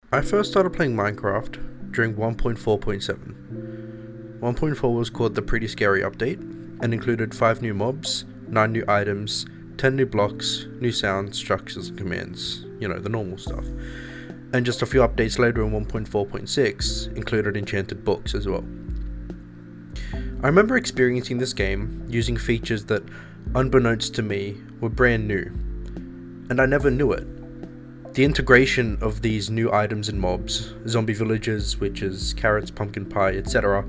I first started playing Minecraft during 1.4.7. 1.4 was called the Pretty Scary Update and included 5 new mobs, 9 new items, 10 new blocks, new sounds, structures and commands, the normal stuff. And just a few updates later in 1.4.6 included enchanted books as well. I remember experiencing this game using features that, unbeknownst to me, were brand new, and I never knew it. The integration of these new items and mobs, zombie villagers, witches, carrots, pumpkin pie, etc.,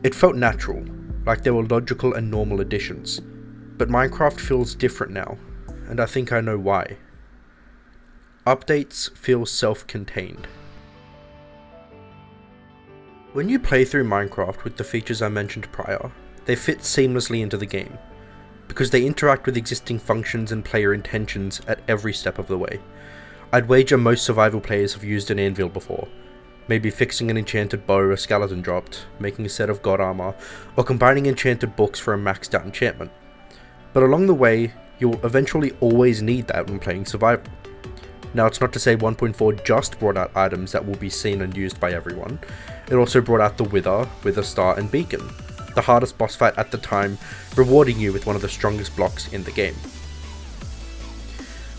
it felt natural, like they were logical and normal additions. But Minecraft feels different now, and I think I know why. Updates feel self-contained. When you play through Minecraft with the features I mentioned prior, they fit seamlessly into the game, because they interact with existing functions and player intentions at every step of the way. I'd wager most survival players have used an anvil before, maybe fixing an enchanted bow a skeleton dropped, making a set of god armor, or combining enchanted books for a maxed out enchantment. But along the way, you'll eventually always need that when playing survival. Now, it's not to say 1.4 just brought out items that will be seen and used by everyone. It also brought out the Wither Star and Beacon, the hardest boss fight at the time, rewarding you with one of the strongest blocks in the game.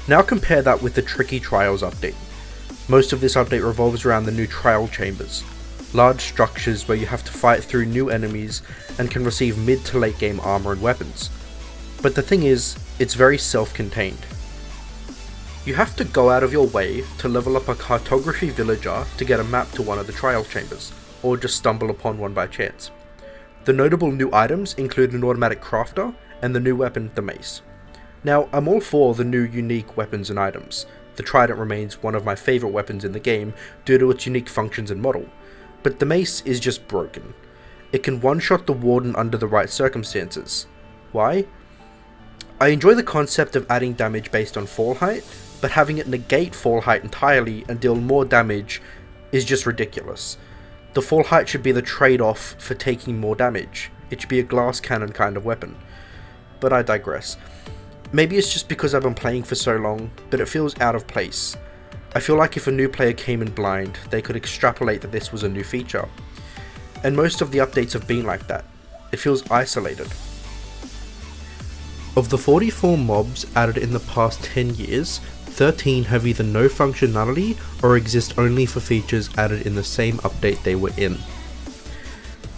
Now compare that with the Tricky Trials update. Most of this update revolves around the new trial chambers, large structures where you have to fight through new enemies and can receive mid to late game armor and weapons. But the thing is, it's very self-contained. You have to go out of your way to level up a cartography villager to get a map to one of the trial chambers, or just stumble upon one by chance. The notable new items include an automatic crafter and the new weapon, the mace. Now, I'm all for the new unique weapons and items. The trident remains one of my favourite weapons in the game due to its unique functions and model, but the mace is just broken. It can one-shot the warden under the right circumstances. Why? I enjoy the concept of adding damage based on fall height, but having it negate fall height entirely and deal more damage is just ridiculous. The fall height should be the trade-off for taking more damage. It should be a glass cannon kind of weapon. But I digress. Maybe it's just because I've been playing for so long, but it feels out of place. I feel like if a new player came in blind, they could extrapolate that this was a new feature. And most of the updates have been like that. It feels isolated. Of the 44 mobs added in the past 10 years, 13 have either no functionality or exist only for features added in the same update they were in.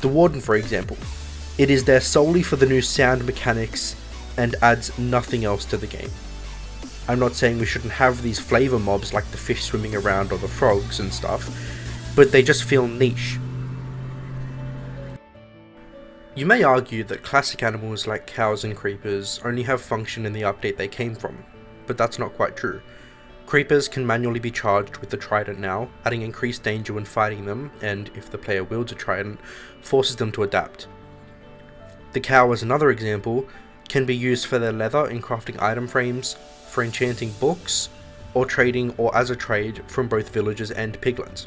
The Warden, for example. It is there solely for the new sound mechanics and adds nothing else to the game. I'm not saying we shouldn't have these flavor mobs like the fish swimming around or the frogs and stuff, but they just feel niche. You may argue that classic animals like cows and creepers only have function in the update they came from, but that's not quite true. Creepers can manually be charged with the trident now, adding increased danger when fighting them, and if the player wields a trident, forces them to adapt. The cow, as another example, can be used for their leather in crafting item frames, for enchanting books, or trading or as a trade from both villagers and piglins.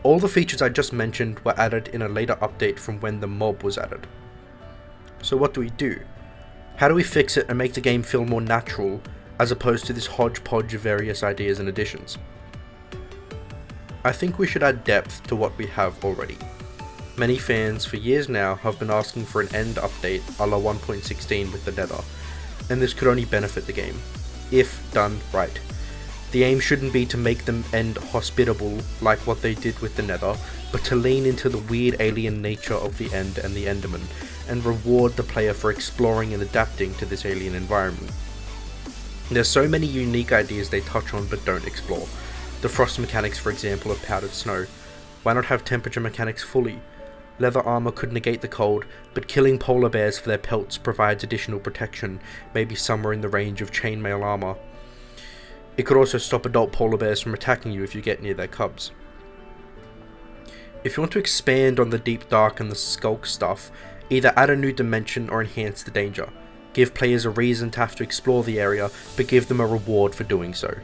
All the features I just mentioned were added in a later update from when the mob was added. So what do? How do we fix it and make the game feel more natural, as opposed to this hodgepodge of various ideas and additions? I think we should add depth to what we have already. Many fans for years now have been asking for an end update a la 1.16 with the Nether, and this could only benefit the game, if done right. The aim shouldn't be to make them end hospitable like what they did with the Nether, but to lean into the weird alien nature of the End and the Enderman, and reward the player for exploring and adapting to this alien environment. There's so many unique ideas they touch on but don't explore. The frost mechanics, for example, of powdered snow. Why not have temperature mechanics fully? Leather armor could negate the cold, but killing polar bears for their pelts provides additional protection, maybe somewhere in the range of chainmail armor. It could also stop adult polar bears from attacking you if you get near their cubs. If you want to expand on the deep dark and the skulk stuff, either add a new dimension or enhance the danger. Give players a reason to have to explore the area, but give them a reward for doing so.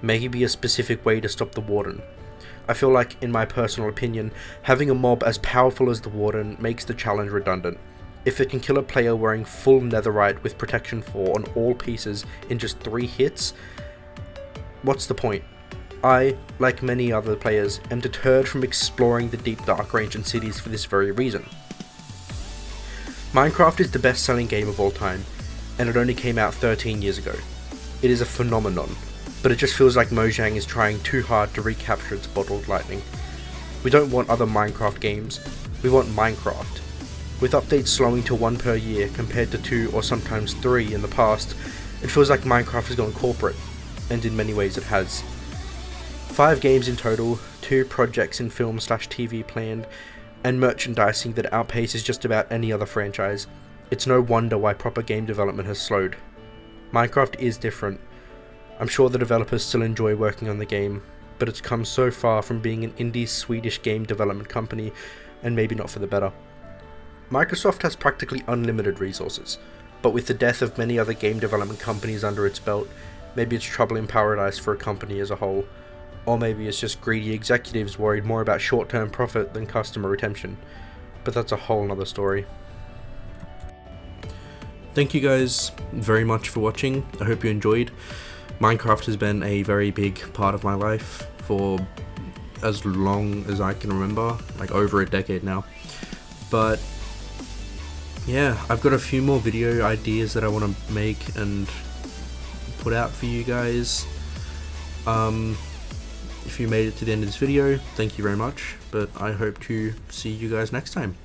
Maybe a specific way to stop the Warden. I feel like, in my personal opinion, having a mob as powerful as the Warden makes the challenge redundant. If it can kill a player wearing full netherite with protection 4 on all pieces in just 3 hits, what's the point? I, like many other players, am deterred from exploring the deep dark ancient cities for this very reason. Minecraft is the best selling game of all time, and it only came out 13 years ago. It is a phenomenon, but it just feels like Mojang is trying too hard to recapture its bottled lightning. We don't want other Minecraft games, we want Minecraft. With updates slowing to 1 per year compared to 2 or sometimes 3 in the past, it feels like Minecraft has gone corporate, and in many ways it has. 5 games in total, 2 projects in film/TV planned, and merchandising that outpaces just about any other franchise. It's no wonder why proper game development has slowed. Minecraft is different. I'm sure the developers still enjoy working on the game, but it's come so far from being an indie Swedish game development company, and maybe not for the better. Microsoft has practically unlimited resources, but with the death of many other game development companies under its belt, maybe it's trouble in paradise for a company as a whole. Or maybe it's just greedy executives worried more about short-term profit than customer retention. But that's a whole nother story. Thank you guys very much for watching. I hope you enjoyed. Minecraft has been a very big part of my life for as long as I can remember, like over a decade now. But yeah, I've got a few more video ideas that I want to make and put out for you guys. If you made it to the end of this video, thank you very much, but I hope to see you guys next time.